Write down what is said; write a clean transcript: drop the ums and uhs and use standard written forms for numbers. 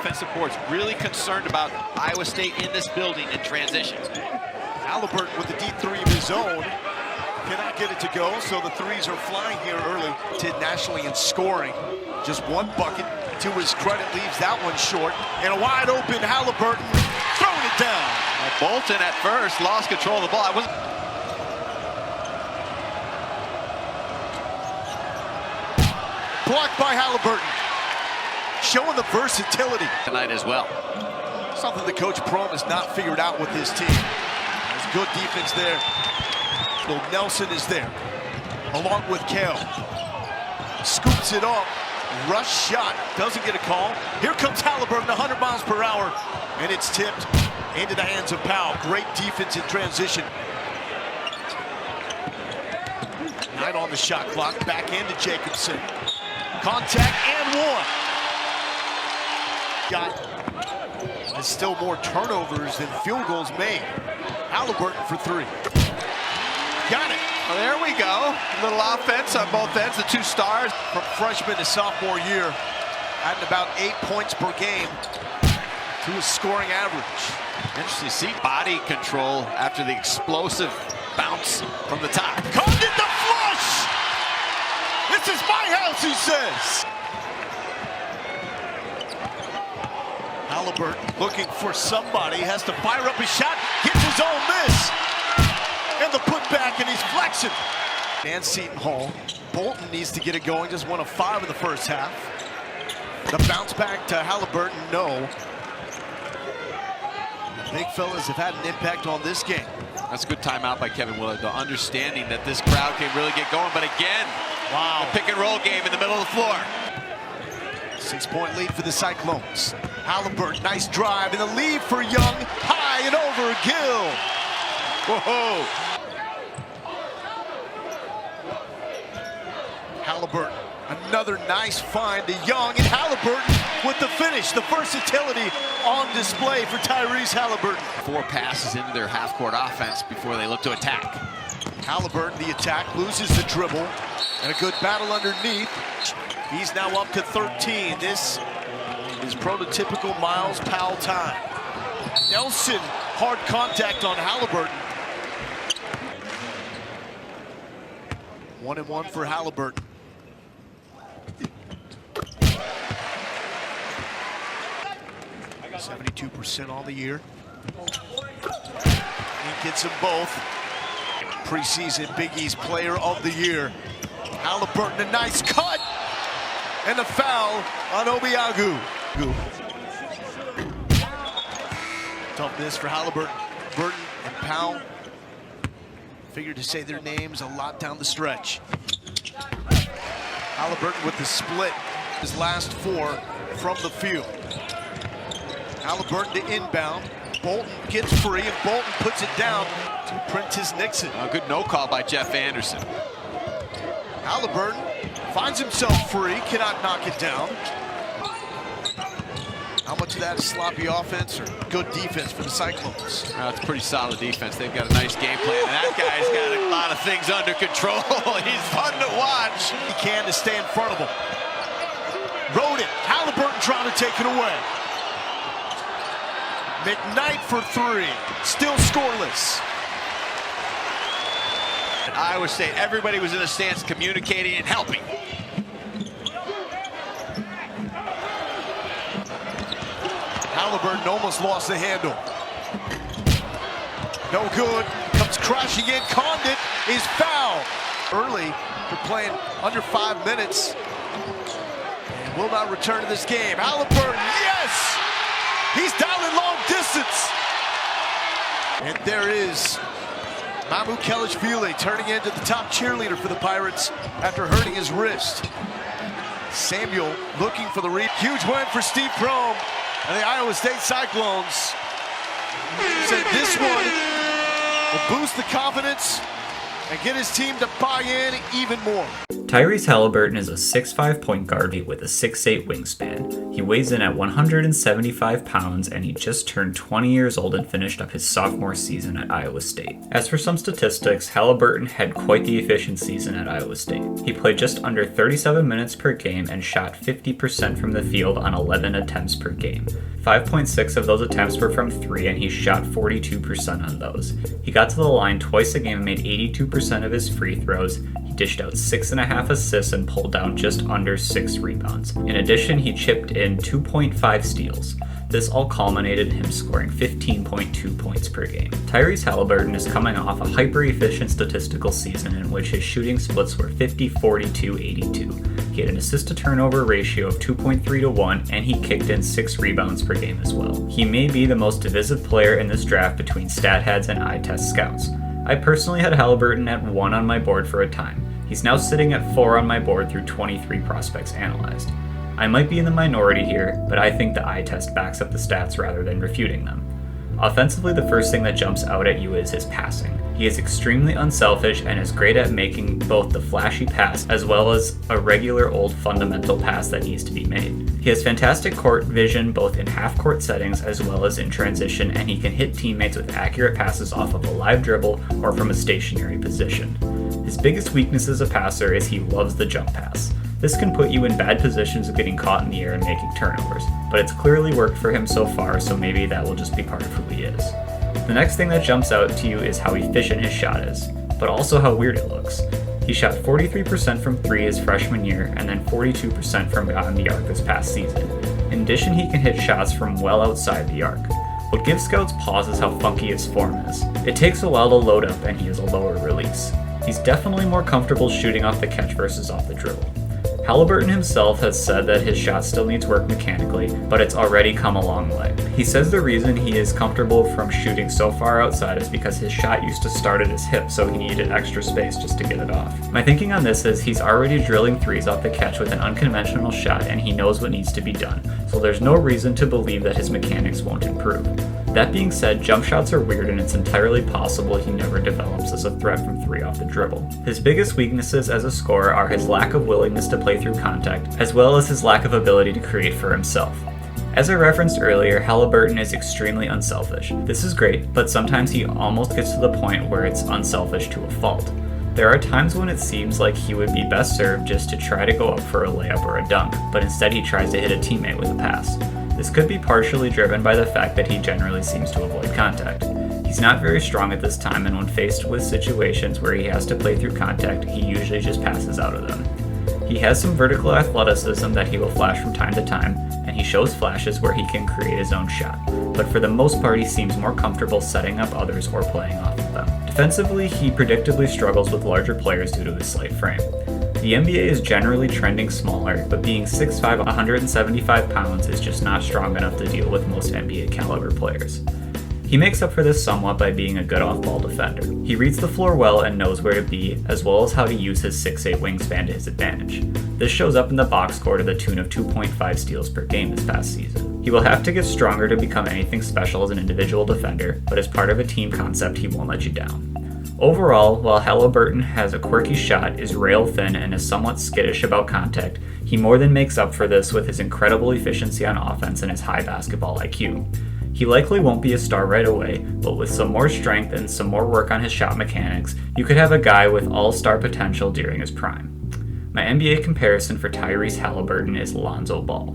offensive boards. Really concerned about Iowa State in this building in transition. Haliburton with the deep three of his own. Cannot get it to go, so the threes are flying here early. Did nationally in scoring. Just one bucket, to his credit, leaves that one short. And a wide open Haliburton throwing it down. Bolton at first lost control of the ball. Blocked by Haliburton. Showing the versatility Tonight as well. Something the coach Prohm has not figured out with his team. There's good defense there. Bill Nelson is there, along with Kale. Scoops it up. Rush shot. Doesn't get a call. Here comes Haliburton, 100 miles per hour. And it's tipped into the hands of Powell. Great defense in transition. Knight on the shot clock. Back into Jacobson. Contact and one. There's still more turnovers than field goals made. Haliburton for three. Got it. Well, there we go. A little offense on both ends, the two stars. From freshman to sophomore year, adding about 8 points per game to his scoring average. Interesting to see body control after the explosive bounce from the top. Condit the flush! This is my house, he says. Haliburton looking for somebody, has to fire up his shot, gets his own miss. And the putback, and he's flexing. And Seton Hall. Bolton needs to get it going, just 1 of 5 in the first half. The bounce back to Haliburton, no. The big fellas have had an impact on this game. That's a good timeout by Kevin Willard, though, understanding that this crowd can really get going. But again, wow, the pick and roll game in the middle of the floor. 6-point lead for the Cyclones. Haliburton, nice drive, and the lead for Young, high and over, Gill. Whoa. Haliburton, another nice find to Young, and Haliburton with the finish. The versatility on display for Tyrese Haliburton. 4 passes into their half-court offense before they look to attack. Haliburton, the attack, loses the dribble, and a good battle underneath. He's now up to 13. This is prototypical Miles Powell time. Nelson, hard contact on Haliburton. 1-and-1 for Haliburton. – 72% on the year. He gets them both. Preseason Big East Player of the Year. Haliburton, a nice cut. And a foul on Obiagu. Tough miss for Haliburton. Burton and Powell figured to say their names a lot down the stretch. Haliburton with the split, his last 4 from the field. Haliburton to inbound. Bolton gets free, and Bolton puts it down to Prentice Nixon. A good no call by Jeff Anderson. Haliburton finds himself free, cannot knock it down. How much of that is sloppy offense or good defense for the Cyclones? It's pretty solid defense. They've got a nice game plan. And that guy's got a lot of things under control. He's fun to watch. He can to stay in front of him. Rode it. Haliburton trying to take it away. McKnight for 3. Still scoreless. At Iowa State, everybody was in the stands communicating and helping. Haliburton almost lost the handle. No good. Comes crashing in. Condit is fouled. Early for playing under 5 minutes. And will not return to this game. Haliburton, yes! He's down in long distance. And there is Mamu Kelishvili turning into the top cheerleader for the Pirates after hurting his wrist. Samuel looking for the read. Huge win for Steve Prohm and the Iowa State Cyclones. Said this one will boost the confidence and get his team to buy in even more. Tyrese Haliburton is a 6'5" point guard with a 6'8" wingspan. He weighs in at 175 pounds, and he just turned 20 years old and finished up his sophomore season at Iowa State. As for some statistics, Haliburton had quite the efficient season at Iowa State. He played just under 37 minutes per game and shot 50% from the field on 11 attempts per game. 5.6 of those attempts were from 3, and he shot 42% on those. He got to the line twice a game and made 82% of his free throws. He dished out 6.5 assists and pulled down just under 6 rebounds. In addition, he chipped in 2.5 steals. This all culminated in him scoring 15.2 points per game. Tyrese Haliburton is coming off a hyper-efficient statistical season in which his shooting splits were 50, 42, 82. He had an assist-to-turnover ratio of 2.3 to 1, and he kicked in 6 rebounds per game as well. He may be the most divisive player in this draft between StatHeads and eye test scouts. I personally had Haliburton at 1 on my board for a time. He's now sitting at 4 on my board through 23 prospects analyzed. I might be in the minority here, but I think the eye test backs up the stats rather than refuting them. Offensively, the first thing that jumps out at you is his passing. He is extremely unselfish and is great at making both the flashy pass as well as a regular old fundamental pass that needs to be made. He has fantastic court vision both in half-court settings as well as in transition, and he can hit teammates with accurate passes off of a live dribble or from a stationary position. His biggest weakness as a passer is he loves the jump pass. This can put you in bad positions of getting caught in the air and making turnovers, but it's clearly worked for him so far, so maybe that will just be part of who he is. The next thing that jumps out to you is how efficient his shot is, but also how weird it looks. He shot 43% from 3 his freshman year, and then 42% from beyond the arc this past season. In addition, he can hit shots from well outside the arc. What gives scouts pause is how funky his form is. It takes a while to load up, and he has a lower release. He's definitely more comfortable shooting off the catch versus off the dribble. Haliburton himself has said that his shot still needs work mechanically, but it's already come a long way. He says the reason he is comfortable from shooting so far outside is because his shot used to start at his hip, so he needed extra space just to get it off. My thinking on this is he's already drilling threes off the catch with an unconventional shot, and he knows what needs to be done, so there's no reason to believe that his mechanics won't improve. That being said, jump shots are weird, and it's entirely possible he never develops as a threat from 3 off the dribble. His biggest weaknesses as a scorer are his lack of willingness to play through contact, as well as his lack of ability to create for himself. As I referenced earlier, Haliburton is extremely unselfish. This is great, but sometimes he almost gets to the point where it's unselfish to a fault. There are times when it seems like he would be best served just to try to go up for a layup or a dunk, but instead he tries to hit a teammate with a pass. This could be partially driven by the fact that he generally seems to avoid contact. He's not very strong at this time, and when faced with situations where he has to play through contact, he usually just passes out of them. He has some vertical athleticism that he will flash from time to time, and he shows flashes where he can create his own shot, but for the most part he seems more comfortable setting up others or playing off of them. Defensively, he predictably struggles with larger players due to his slight frame. The NBA is generally trending smaller, but being 6'5", 175 pounds is just not strong enough to deal with most NBA caliber players. He makes up for this somewhat by being a good off-ball defender. He reads the floor well and knows where to be, as well as how to use his 6'8" wingspan to his advantage. This shows up in the box score to the tune of 2.5 steals per game this past season. He will have to get stronger to become anything special as an individual defender, but as part of a team concept, he won't let you down. Overall, while Haliburton has a quirky shot, is rail thin, and is somewhat skittish about contact, he more than makes up for this with his incredible efficiency on offense and his high basketball IQ. He likely won't be a star right away, but with some more strength and some more work on his shot mechanics, you could have a guy with all-star potential during his prime. My NBA comparison for Tyrese Haliburton is Lonzo Ball.